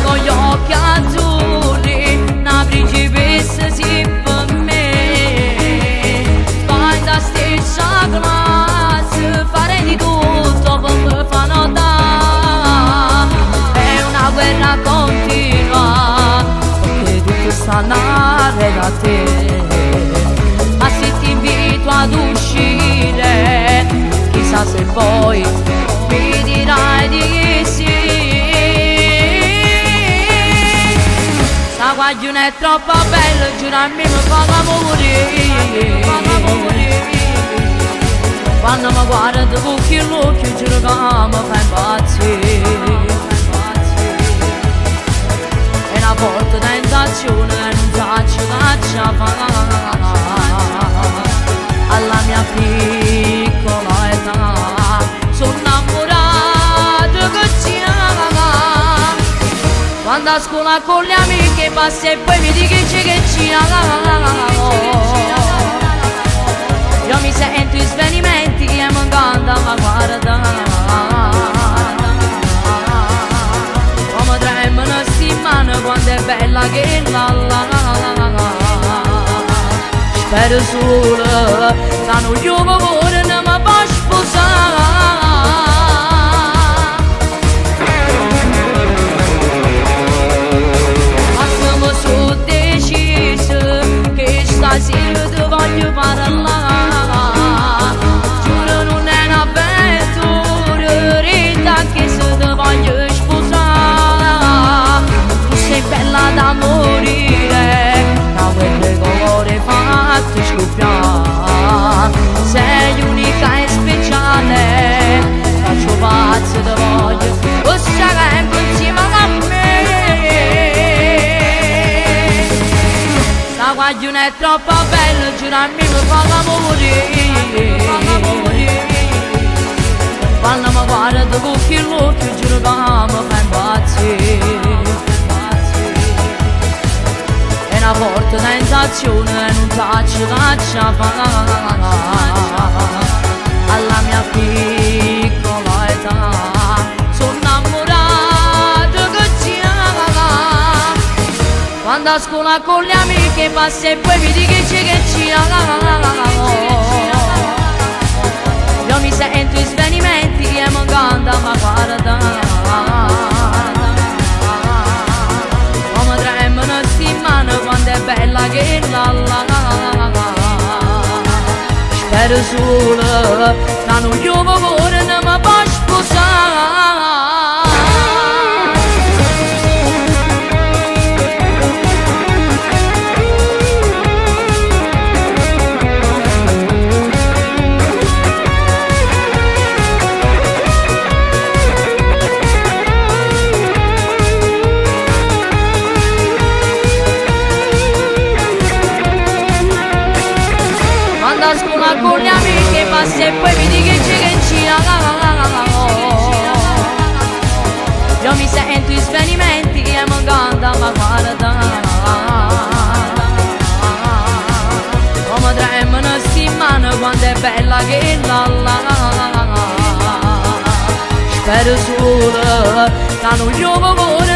Con gli occhi azzurri, una principessa sì per me. Vai da stessa classe, fare di tutto per me fa notare. È una guerra continua, perché tutto sta andare da te. Ma se ti invito ad uscire, chissà se poi mi dirai di sì. La guagliona è troppo bella, giurarmi mi fa morire. Quando mi guarda con l'occhio, giuro che mi fa impazzire. E una forte tentazione non faccio caccia alla mia piccola età. Sono innamorato che ci ama. Quando a scuola con le amiche passi e poi mi dici che ci amo. Io mi sento in svenimenti e mi canta ma guarda. Come tremano sti mani quando è bella che la. Spero solo che non io cuore non mi può sposare. Stasera ti voglio parlare, giuro non è un'avventura, rita che se ti voglio sposare. Tu sei bella da morire, da quelle colore fatte scoppiare. Sei unica e speciale, faccio pazzo ti voglio, o sarai insieme a me. La guagliona è troppo bella, giurarmi mi fa morire. Quando mi guarda con l'occhio, giuro che mi fa impazzire. È una forte tentazione, non faccio caccia alla mia piccola età. Sono innamorato che ci ama. Quando a scuola con le amiche passi e poi mi dici che ci amo. Io mi sento in svenimenti e mi canta ma guarda. Come tremano sti mani quando è bella che la. Spero solo che non io cuore non mi può sposare. A scuola con le amiche passi e poi mi dici che ci amo. Io mi sento in svenimenti e mi canta ma guarda. Come tremano sti mani quando è bella che la. Spero solo che non io cuore